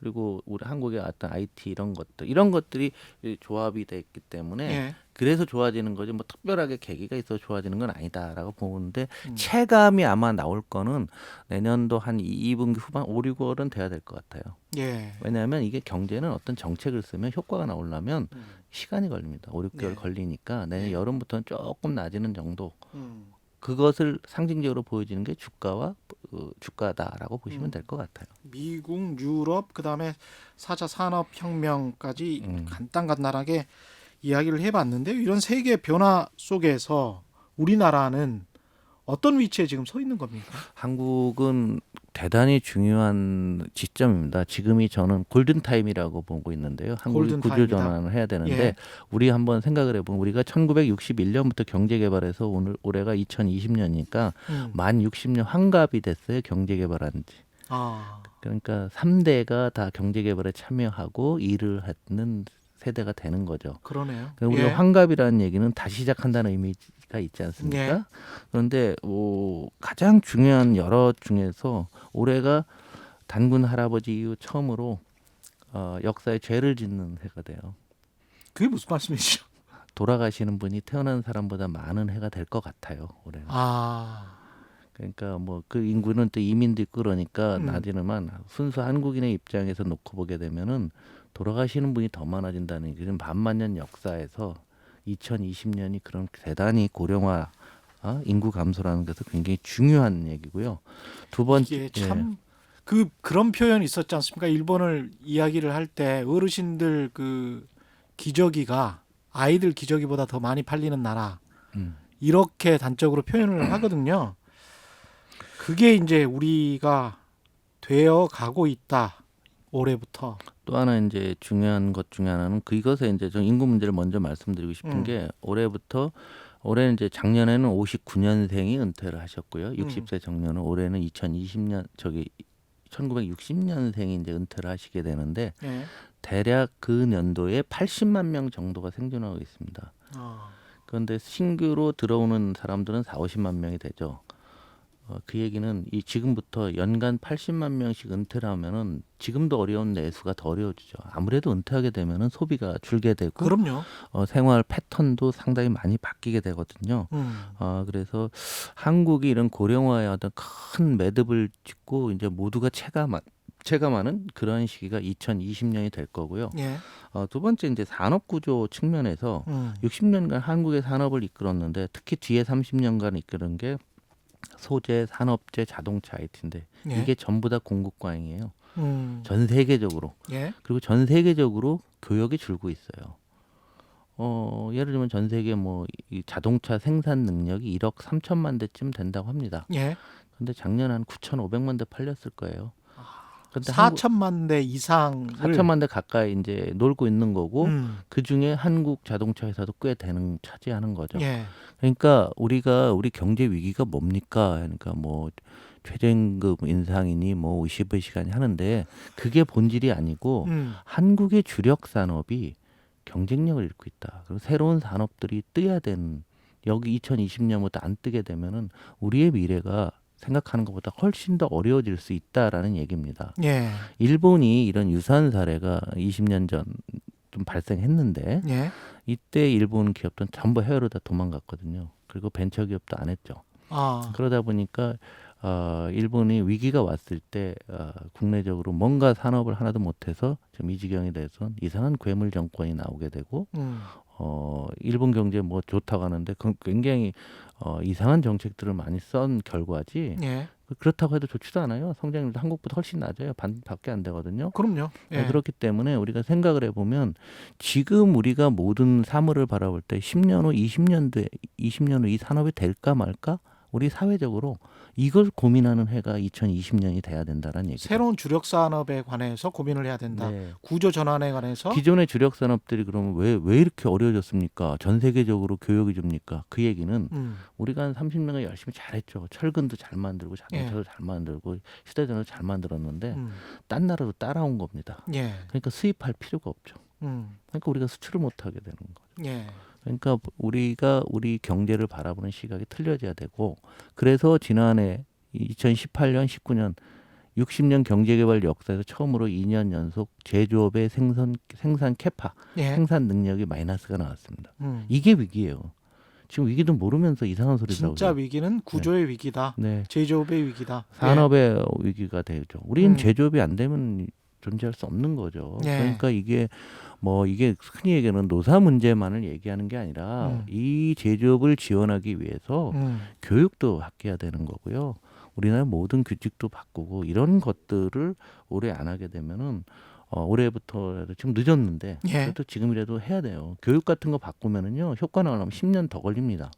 그리고 우리 한국의 어떤 IT 이런 것들이 조합이 됐기 때문에 예. 그래서 좋아지는 거지 뭐 특별하게 계기가 있어 좋아지는 건 아니다라고 보는데 음. 체감이 아마 나올 거는 내년도 한 2분기 후반 5, 6월은 돼야 될 것 같아요. 예. 왜냐하면 이게 경제는 어떤 정책을 쓰면 효과가 나오려면 음. 시간이 걸립니다. 5, 6개월 네. 걸리니까 내년 네. 여름부터는 조금 낮아지는 정도. 음. 그것을 상징적으로 보여지는 게 주가다라고 보시면 될 것 같아요. 미국, 유럽, 그다음에 4차 산업혁명까지 음. 간단간단하게 이야기를 해봤는데요. 이런 세계 변화 속에서 우리나라는 어떤 위치에 지금 서 있는 겁니까? 한국은 대단히 중요한 지점입니다. 지금이 저는 골든 타임이라고 보고 있는데요. 한국이 골든 구조 타임이다. 전환을 해야 되는데 예. 우리 한번 생각을 해보면 우리가 1961년부터 경제 개발해서 올해가 2020년이니까 만 60년 환갑이 됐어요. 경제 개발한 지. 아, 그러니까 3대가 다 경제 개발에 참여하고 일을 했는 세대가 되는 거죠. 그러네요. 그러니까 우리가 예. 환갑이라는 얘기는 다시 시작한다는 의미가 있지 않습니까? 예. 그런데 가장 중요한 여러 중에서 올해가 단군 할아버지 이후 처음으로 역사에 죄를 짓는 해가 돼요. 그게 무슨 말씀이시죠? 돌아가시는 분이 태어난 사람보다 많은 해가 될 것 같아요. 올해는. 아, 그러니까 뭐 그 인구는 또 이민도 있고 그러니까 음. 나지만 순수 한국인의 입장에서 놓고 보게 되면은 돌아가시는 분이 더 많아진다는 얘기는 반만년 역사에서 2020년이 그런 대단히 고령화 인구 감소라는 것은 굉장히 중요한 얘기고요. 두 번째, 이게 참 그런 표현이 있었지 않습니까? 일본을 이야기를 할 때 어르신들 그 기저귀가 아이들 기저귀보다 더 많이 팔리는 나라 음. 이렇게 단적으로 표현을 하거든요. 그게 이제 우리가 되어 가고 있다. 올해부터. 또 하나 이제 중요한 것 중에 하나는 그것에 이제 좀 인구 문제를 먼저 말씀드리고 싶은 음. 게 올해는 이제 작년에는 59년생이 은퇴를 하셨고요. 60세 정년은 올해는 2020년 1960년생이 이제 은퇴를 하시게 되는데 예. 대략 그 년도에 80만 명 정도가 생존하고 있습니다. 아, 그런데 신규로 들어오는 사람들은 4, 50만 명이 되죠. 그 얘기는 지금부터 연간 80만 명씩 은퇴를 하면은 지금도 어려운 내수가 더 어려워지죠. 아무래도 은퇴하게 되면은 소비가 줄게 되고 그럼요. 생활 패턴도 상당히 많이 바뀌게 되거든요. 그래서 한국이 이런 고령화에 어떤 큰 매듭을 짓고 이제 모두가 체감하는 그런 시기가 2020년이 될 거고요. 예. 두 번째 이제 산업 구조 측면에서 60년간 한국의 산업을 이끌었는데 특히 뒤에 30년간 이끌은 게 소재, 산업재, 자동차 IT인데 예. 이게 전부 다 공급 과잉이에요. 전 세계적으로. 예. 그리고 전 세계적으로 교역이 줄고 있어요. 예를 들면 전 세계 이 자동차 생산 능력이 1억 3천만 대쯤 된다고 합니다. 예. 근데 작년 한 9,500만 대 팔렸을 거예요. 근데 4천만 대 이상을 4천만 대 가까이 이제 놀고 있는 거고 그 중에 한국 자동차 회사도 꽤 차지하는 거죠. 예. 그러니까 우리 경제 위기가 뭡니까? 그러니까 최저임금 인상이니 52시간이 하는데 그게 본질이 아니고 한국의 주력 산업이 경쟁력을 잃고 있다. 그리고 새로운 산업들이 뜨야 되는 여기 2020년부터 안 뜨게 되면은 우리의 미래가 생각하는 것보다 훨씬 더 어려워질 수 있다라는 얘기입니다. 예. 일본이 이런 유사한 사례가 20년 전 좀 발생했는데 예. 이때 일본 기업들은 전부 해외로 다 도망갔거든요. 그리고 벤처 기업도 안 했죠. 아. 그러다 보니까 일본이 위기가 왔을 때 국내적으로 뭔가 산업을 하나도 못해서 지금 이 지경이 돼서 이상한 괴물 정권이 나오게 되고 일본 경제 좋다고 하는데 굉장히 이상한 정책들을 많이 쓴 결과지. 예. 그렇다고 해도 좋지도 않아요. 성장률도 한국보다 훨씬 낮아요. 반밖에 안 되거든요. 그럼요. 예. 그렇기 때문에 우리가 생각을 해보면 지금 우리가 모든 사물을 바라볼 때 10년 후, 20년 후 이 산업이 될까 말까? 우리 사회적으로 이걸 고민하는 해가 2020년이 돼야 된다는 얘기죠. 새로운 주력 산업에 관해서 고민을 해야 된다. 네. 구조 전환에 관해서 기존의 주력 산업들이 그러면 왜 이렇게 어려워졌습니까? 전 세계적으로 교역이 줍니까? 그 얘기는 우리가 한 30년간 열심히 잘했죠. 철근도 잘 만들고 자동차도 잘 만들고 휴대전화도 잘 만들었는데 딴 나라로 따라온 겁니다. 예. 그러니까 수입할 필요가 없죠. 그러니까 우리가 수출을 못하게 되는 거죠. 예. 그러니까 우리가 우리 경제를 바라보는 시각이 틀려져야 되고 그래서 지난해 2018년, 19년 60년 경제개발 역사에서 처음으로 2년 연속 제조업의 생산 캐파, 예. 생산 능력이 마이너스가 나왔습니다. 이게 위기예요. 지금 위기도 모르면서 이상한 소리를 하고 진짜 위기는 구조의 위기다. 네. 제조업의 위기다. 산업의 위기가 되죠. 우리는 음. 제조업이 안 되면 존재할 수 없는 거죠. 예. 그러니까 이게 흔히 얘기하는 노사 문제만을 얘기하는 게 아니라 이 제조업을 지원하기 위해서 교육도 바뀌어야 되는 거고요. 우리나라 모든 규칙도 바꾸고 이런 것들을 올해 안 하게 되면은 올해부터 지금 늦었는데 예. 그래도 지금이라도 해야 돼요. 교육 같은 거 바꾸면은요 효과 나오려면 10년 더 걸립니다.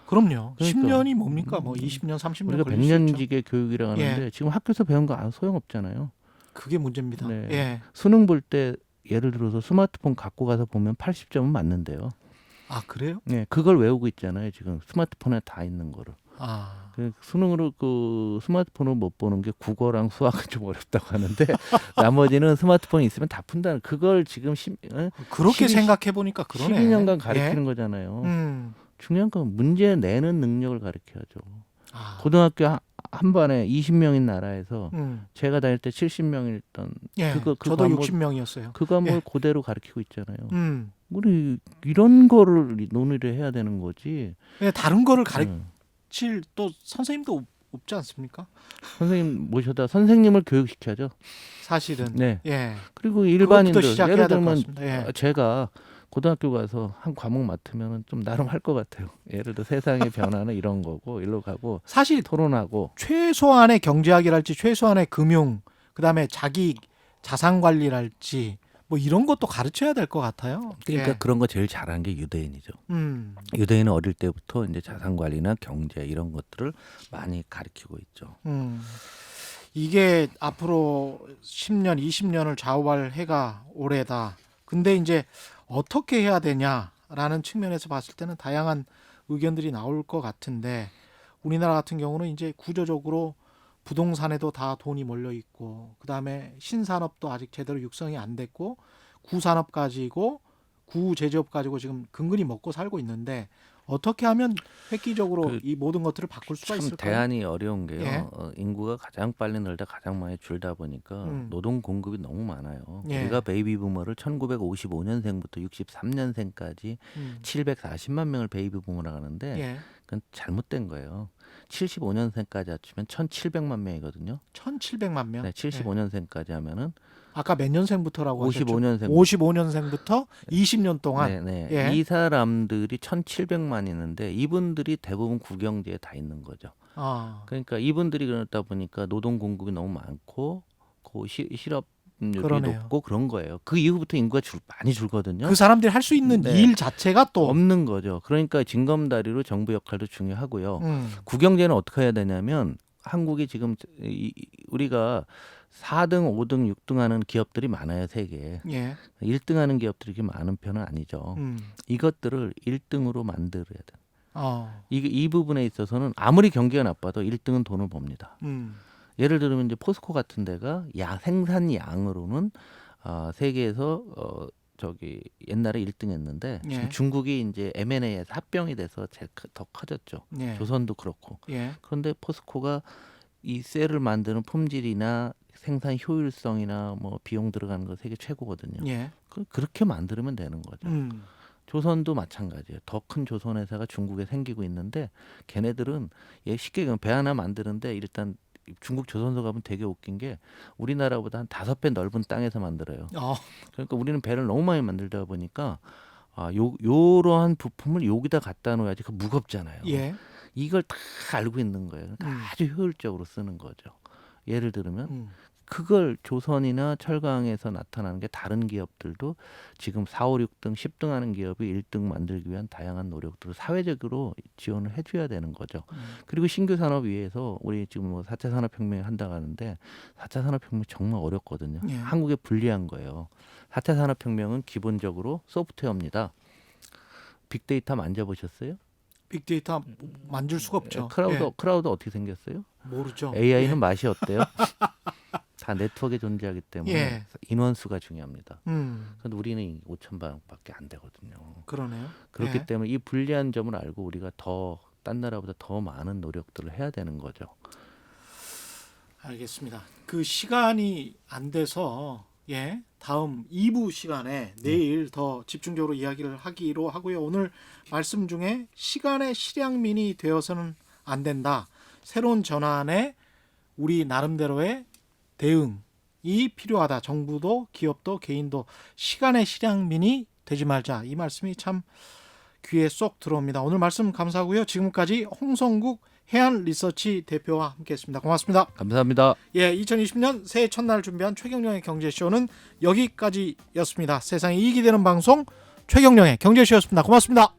그럼요. 그러니까. 10년이 뭡니까? 뭐 20년, 30년 우리가 걸릴 수 있죠. 100년직의 교육이라고 하는데 지금 학교에서 배운 거 소용없잖아요. 그게 문제입니다. 네. 예. 수능 볼 때 예를 들어서 스마트폰 갖고 가서 보면 80점은 맞는데요. 아, 그래요? 네, 그걸 외우고 있잖아요. 지금 스마트폰에 다 있는 거를. 아. 수능으로 그 스마트폰을 못 보는 게 국어랑 수학은 좀 어렵다고 하는데 나머지는 스마트폰이 있으면 다 푼다는 그걸 지금 그렇게 12, 생각해 보니까 그러네. 12년간 가르치는 예. 거잖아요. 음. 중요한 건 문제 내는 능력을 가르쳐야죠. 아. 고등학교 한 반에 20명인 나라에서 음. 제가 다닐 때 70명이었던 예. 그 저도 과목, 60명이었어요. 그 과목을 예. 그대로 가르치고 있잖아요. 우리 이런 거를 논의를 해야 되는 거지. 예, 다른 거를 음. 가르칠 또 선생님도 없지 않습니까? 선생님 모셔다 선생님을 교육시켜야죠. 사실은. 네. 예. 그리고 일반인들 시작해야 예를 될것 들면 같습니다. 예. 제가 고등학교 가서 한 과목 맡으면 좀 나름 할 것 같아요. 예를 들어 세상의 변화는 이런 거고 일로 가고 사실 토론하고 최소한의 경제학이랄지 최소한의 금융, 그다음에 자기 자산 관리랄지 뭐 이런 것도 가르쳐야 될 것 같아요. 그러니까 예. 그런 거 제일 잘하는 게 유대인이죠. 유대인은 어릴 때부터 이제 자산 관리나 경제 이런 것들을 많이 가르치고 있죠. 이게 앞으로 10년, 20년을 좌우할 해가 올해다. 근데 이제 어떻게 해야 되냐라는 측면에서 봤을 때는 다양한 의견들이 나올 것 같은데 우리나라 같은 경우는 이제 구조적으로 부동산에도 다 돈이 몰려 있고 그다음에 신산업도 아직 제대로 육성이 안 됐고 구산업 가지고 구제조업 가지고 지금 근근히 먹고 살고 있는데 어떻게 하면 획기적으로 이 모든 것들을 바꿀 수가 참 있을까요? 대안이 어려운 게요. 예. 인구가 가장 빨리 늘다 가장 많이 줄다 보니까 노동 공급이 너무 많아요. 예. 우리가 베이비 부머를 1955년생부터 63년생까지 740만 명을 베이비 부머라고 하는데 예. 그건 잘못된 거예요. 75년생까지 합치면 1,700만 명이거든요. 1,700만 명. 네, 75년생까지 하면은 아까 몇 년생부터라고 하셨죠? 55년생 55년생부터 20년 동안. 네, 네. 예. 이 사람들이 1,700만 있는데 이분들이 대부분 구경지에 다 있는 거죠. 아, 그러니까 이분들이 그러다 보니까 노동 공급이 너무 많고 그 실업률이 그러네요. 높고 그런 거예요. 그 이후부터 인구가 많이 줄거든요. 그 사람들이 할 수 있는 네. 일 자체가 또 없는 거죠. 그러니까 징검다리로 정부 역할도 중요하고요. 음, 구경제는 어떻게 해야 되냐면 한국이 지금 우리가 4등, 5등, 6등 하는 기업들이 많아요, 세계에. 예. 1등 하는 기업들이 그렇게 많은 편은 아니죠. 이것들을 1등으로 만들어야 돼. 이 부분에 있어서는 아무리 경기가 나빠도 1등은 돈을 법니다. 예를 들면 이제 포스코 같은 데가 생산 양으로는 세계에서 옛날에 1등 했는데 예. 지금 중국이 이제 M&A에서 합병이 돼서 더 커졌죠. 예. 조선도 그렇고. 예. 그런데 포스코가 이 셀을 만드는 품질이나 생산 효율성이나 뭐 비용 들어가는 거 세계 최고거든요. 예. 그렇게 만들면 되는 거죠. 조선도 마찬가지예요. 더 큰 조선 회사가 중국에 생기고 있는데 걔네들은 쉽게 배 하나 만드는데 일단 중국 조선소 가면 되게 웃긴 게 우리나라보다 한 5배 넓은 땅에서 만들어요. 그러니까 우리는 배를 너무 많이 만들다 보니까 요러한 부품을 여기다 갖다 놓아야지 그 무겁잖아요. 예. 이걸 다 알고 있는 거예요. 그러니까 아주 효율적으로 쓰는 거죠. 예를 들면 그걸 조선이나 철강에서 나타나는 게 다른 기업들도 지금 4, 5, 6등, 10등 하는 기업이 1등 만들기 위한 다양한 노력들을 사회적으로 지원을 해줘야 되는 거죠. 그리고 신규 산업 위해서 우리 지금 뭐 4차 산업혁명 한다고 하는데 4차 산업혁명 정말 어렵거든요. 예. 한국에 불리한 거예요. 4차 산업혁명은 기본적으로 소프트웨어입니다. 빅데이터 만져보셨어요? 빅데이터 만질 수가 없죠. 크라우드 어떻게 생겼어요? 모르죠. AI는 예. 맛이 어때요? 다 네트워크에 존재하기 때문에 예. 인원수가 중요합니다. 그런데 우리는 5,000밖에 안 되거든요. 그러네요. 그렇기 예. 때문에 이 불리한 점을 알고 우리가 더 딴 나라보다 더 많은 노력들을 해야 되는 거죠. 알겠습니다. 그 시간이 안 돼서 다음 2부 시간에 내일 더 집중적으로 이야기를 하기로 하고요. 오늘 말씀 중에 시간의 실향민이 되어서는 안 된다. 새로운 전환에 우리 나름대로의 대응이 필요하다. 정부도 기업도 개인도 시간의 실향민이 되지 말자. 이 말씀이 참 귀에 쏙 들어옵니다. 오늘 말씀 감사하고요. 지금까지 홍성국 해안리서치 대표와 함께했습니다. 고맙습니다. 감사합니다. 2020년 새해 첫날 준비한 최경영의 경제쇼는 여기까지였습니다. 세상에 이익이 되는 방송 최경영의 경제쇼였습니다. 고맙습니다.